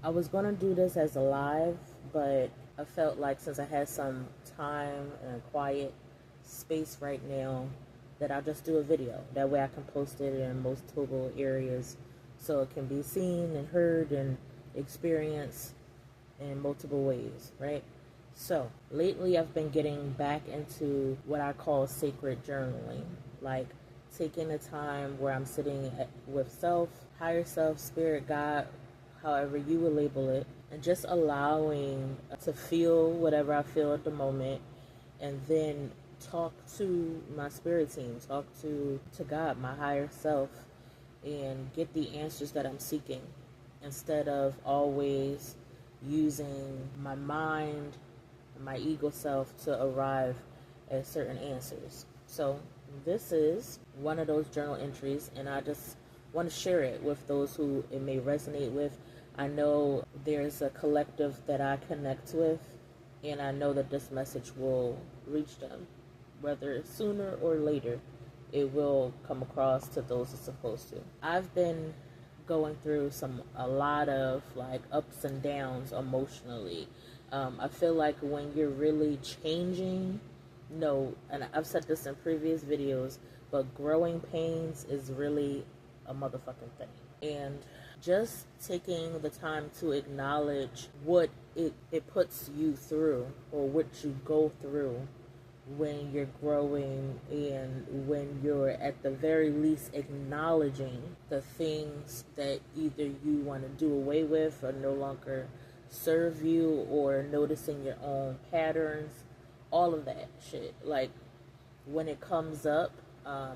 I was going to do this as a live, but I felt like since I had some time and a quiet space right now, that I'll just do a video. That way I can post it in multiple areas so it can be seen and heard and experienced in multiple ways, right? So, lately I've been getting back into what I call sacred journaling, like taking the time where I'm sitting with self, higher self, spirit, God, however you would label it, and just allowing to feel whatever I feel at the moment, and then talk to my spirit team, talk to God, my higher self, and get the answers that I'm seeking instead of always using my mind, my ego self to arrive at certain answers. So this is one of those journal entries, and I just want to share it with those who it may resonate with. I know there's a collective that I connect with, and I know that this message will reach them, whether sooner or later. It will come across to those it's supposed to. I've been going through a lot of like ups and downs emotionally. I feel like when you're really changing, no, and I've said this in previous videos, but growing pains is really a motherfucking thing. And just taking the time to acknowledge what it puts you through, or what you go through when you're growing, and when you're at the very least acknowledging the things that either you want to do away with or no longer serve you, or noticing your own patterns, all of that shit. Like when it comes up,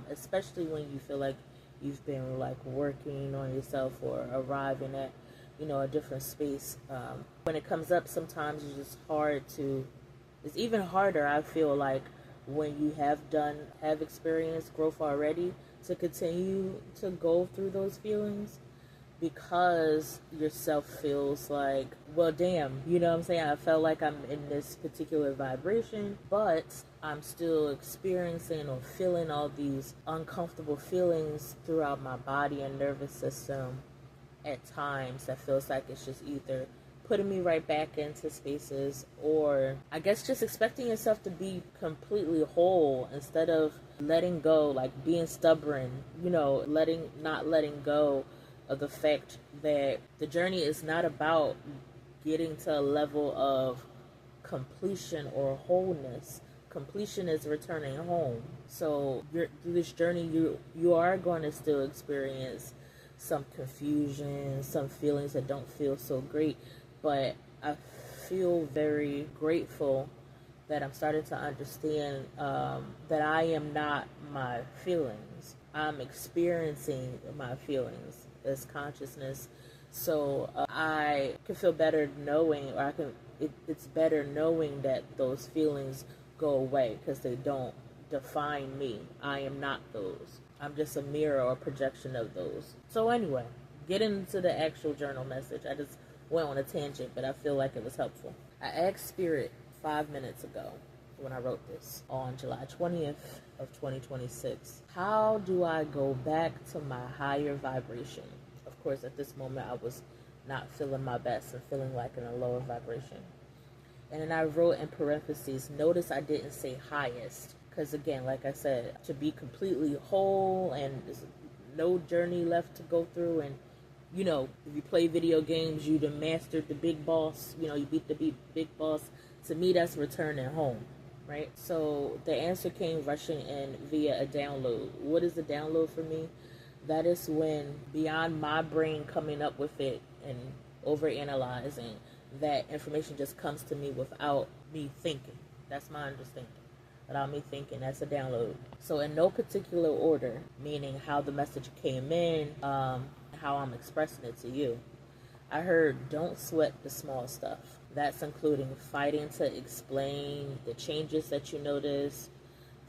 especially when you feel like you've been like working on yourself or arriving at, a different space. When it comes up, sometimes it's just hard to. It's even harder, I feel like, when you have experienced growth already, to continue to go through those feelings, because yourself feels like, well, damn, you know what I'm saying? I felt like I'm in this particular vibration, but I'm still experiencing or feeling all these uncomfortable feelings throughout my body and nervous system at times. That feels like it's just either putting me right back into spaces, or I guess just expecting yourself to be completely whole instead of letting go, like being stubborn, not letting go of the fact that the journey is not about getting to a level of completion or wholeness. Completion is returning home. So through this journey, you are going to still experience some confusion, some feelings that don't feel so great, but I feel very grateful that I'm starting to understand that I am not my feelings. I'm experiencing my feelings as consciousness. So I can feel better knowing, or it's better knowing that those feelings go away, because they don't define me. I am not those. I'm just a mirror or projection of those. So anyway, getting into the actual journal message. I just went on a tangent, but I feel like it was helpful. I asked Spirit 5 minutes ago, when I wrote this on July 20th of 2026, how do I go back to my higher vibration? Of course, at this moment, I was not feeling my best and feeling like in a lower vibration. And then I wrote in parentheses, notice I didn't say highest, because again, like I said, to be completely whole and there's no journey left to go through, and if you play video games, you'd have mastered the big boss, you beat the big boss. To me, that's returning home, right? So the answer came rushing in via a download. What is a download for me? That is when, beyond my brain coming up with it and overanalyzing, that information just comes to me without me thinking. That's my understanding. Without me thinking, that's a download. So in no particular order, meaning how the message came in, how I'm expressing it to you. I heard, don't sweat the small stuff. That's including fighting to explain the changes that you notice.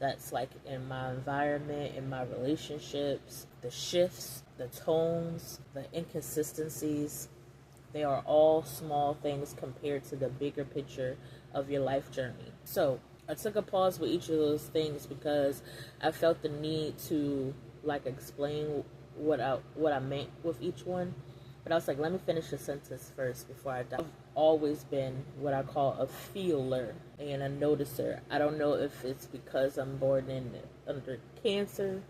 That's like in my environment, in my relationships, the shifts, the tones, the inconsistencies. They are all small things compared to the bigger picture of your life journey. So I took a pause with each of those things because I felt the need to explain what I meant with each one. But I was like, let me finish the sentence first before I die. I've always been what I call a feeler and a noticer. I don't know if it's because I'm born under Cancer,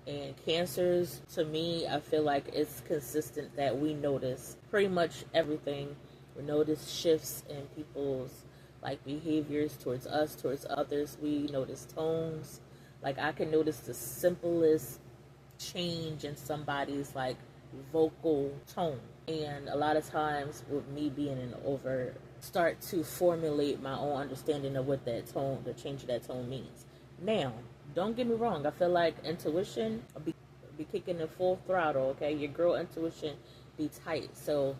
and cancers, to me, I feel like it's consistent that we notice pretty much everything. We notice shifts in people's like behaviors towards us, towards others. We notice tones. Like I can notice the simplest change in somebody's like vocal tone. And a lot of times with me being an over, start to formulate my own understanding of what that tone, the change of that tone means. Now, don't get me wrong, I feel like intuition be kicking in full throttle, okay? Your girl intuition be tight. So,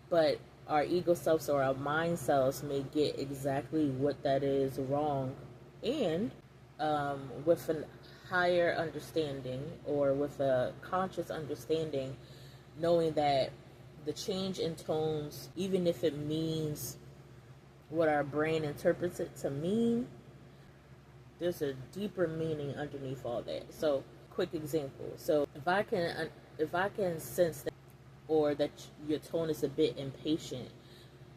but our ego selves or our mind selves may get exactly what that is wrong. And with a higher understanding or with a conscious understanding, knowing that the change in tones, even if it means what our brain interprets it to mean, there's a deeper meaning underneath all that. So, quick example. So, if I can sense that, or that your tone is a bit impatient,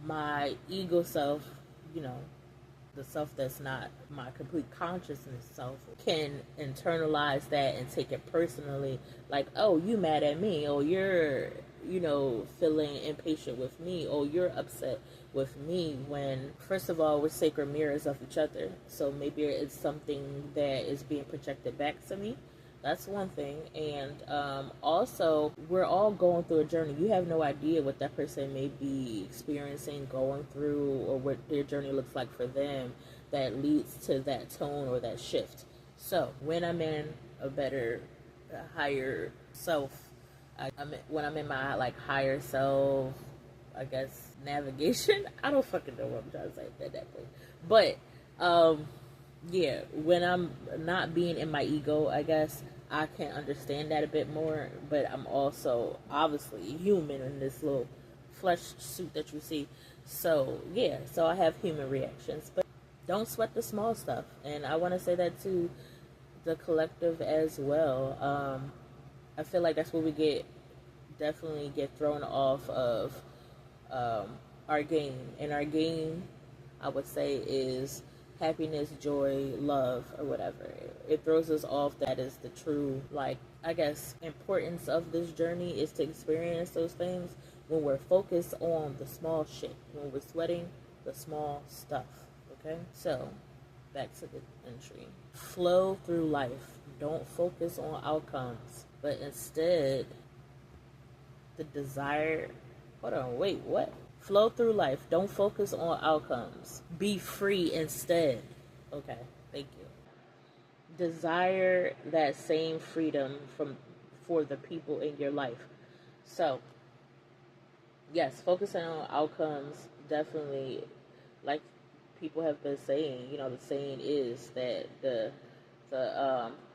my ego self, you know, the self that's not my complete consciousness self, can internalize that and take it personally, like, oh, you mad at me, or you're, you know, feeling impatient with me, or you're upset with me, when first of all we're sacred mirrors of each other. So maybe it's something that is being projected back to me. That's one thing. And also, we're all going through a journey. You have no idea what that person may be experiencing, going through, or what their journey looks like for them that leads to that tone or that shift. So when I'm in a better, higher self, when I'm in my like higher self, I guess, navigation. I don't fucking know what I'm trying to say at that point. But yeah, when I'm not being in my ego, I guess I can understand that a bit more. But I'm also obviously human in this little flesh suit that you see. So yeah, so I have human reactions. But don't sweat the small stuff. And I want to say that to the collective as well. I feel like that's what we definitely get thrown off of our game. And our game, I would say, is happiness, joy, love, or whatever. It throws us off. That is the true, like, I guess, importance of this journey, is to experience those things when we're focused on the small shit, when we're sweating the small stuff. Okay? So, back to the entry. Flow through life. Don't focus on outcomes, but instead, the desire. Hold on, wait, what? Flow through life. Don't focus on outcomes. Be free instead. Okay, thank you. Desire that same freedom for the people in your life. So, yes, focusing on outcomes definitely, like people have been saying, you know, the saying is that the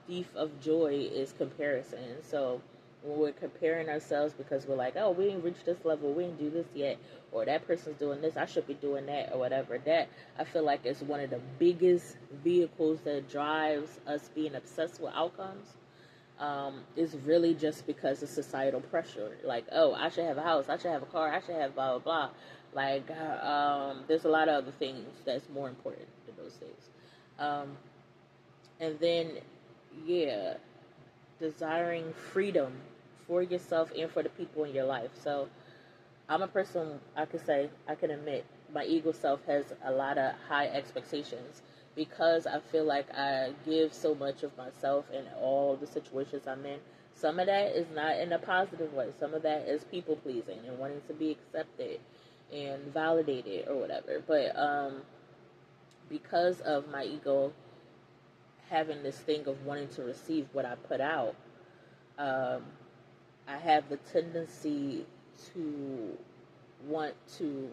thief of joy is comparison. So when we're comparing ourselves because we're like, oh, we didn't reach this level, we didn't do this yet, or that person's doing this, I should be doing that, or whatever. That, I feel like, is one of the biggest vehicles that drives us being obsessed with outcomes. Is really just because of societal pressure. Like, oh, I should have a house, I should have a car, I should have blah, blah, blah. Like, there's a lot of other things that's more important than those things. And then, yeah, desiring freedom for yourself and for the people in your life. So, I'm a person, I can admit, my ego self has a lot of high expectations because I feel like I give so much of myself in all the situations I'm in. Some of that is not in a positive way. Some of that is people pleasing and wanting to be accepted and validated or whatever. But because of my ego having this thing of wanting to receive what I put out, I have the tendency to want to,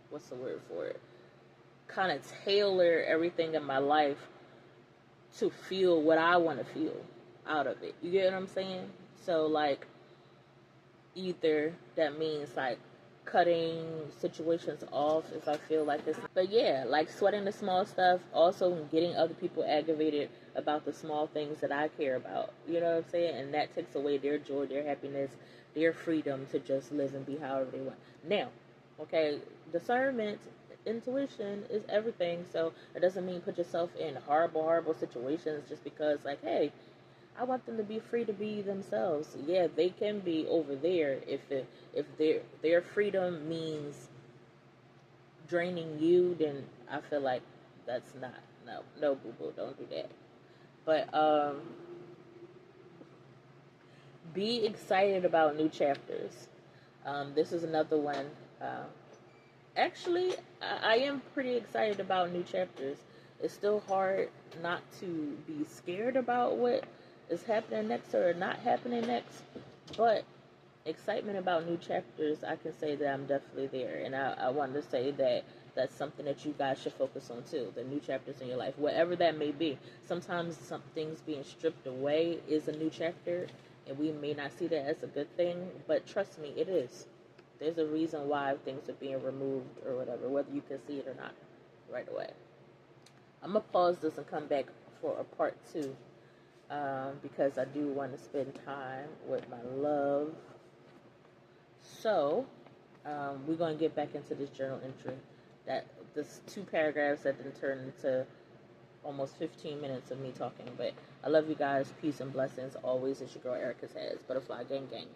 what's the word for it, kind of tailor everything in my life to feel what I want to feel out of it. You get what I'm saying? So, like, either that means, like, cutting situations off if I feel like it's. But yeah, like sweating the small stuff, also getting other people aggravated about the small things that I care about. You know what I'm saying? And that takes away their joy, their happiness, their freedom to just live and be however they want. Now, okay, discernment, intuition is everything. So it doesn't mean put yourself in horrible, horrible situations just because, like, hey, I want them to be free to be themselves. Yeah, they can be over there if their freedom means draining you, then I feel like that's not no boo boo, don't do that. But be excited about new chapters. This is another one. Actually, I am pretty excited about new chapters. It's still hard not to be scared about what is happening next or not happening next, but excitement about new chapters, I can say that I'm definitely there. And I want to say that that's something that you guys should focus on too, the new chapters in your life, whatever that may be. Sometimes some things being stripped away is a new chapter, and we may not see that as a good thing, but trust me, it is. There's a reason why things are being removed or whatever, whether you can see it or not right away. I'm going to pause this and come back for a part 2 because I do want to spend time with my love. So, we're going to get back into this journal entry. This 2 paragraphs that then turned into almost 15 minutes of me talking. But I love you guys. Peace and blessings always. It's your girl Erica says. Butterfly gang gang.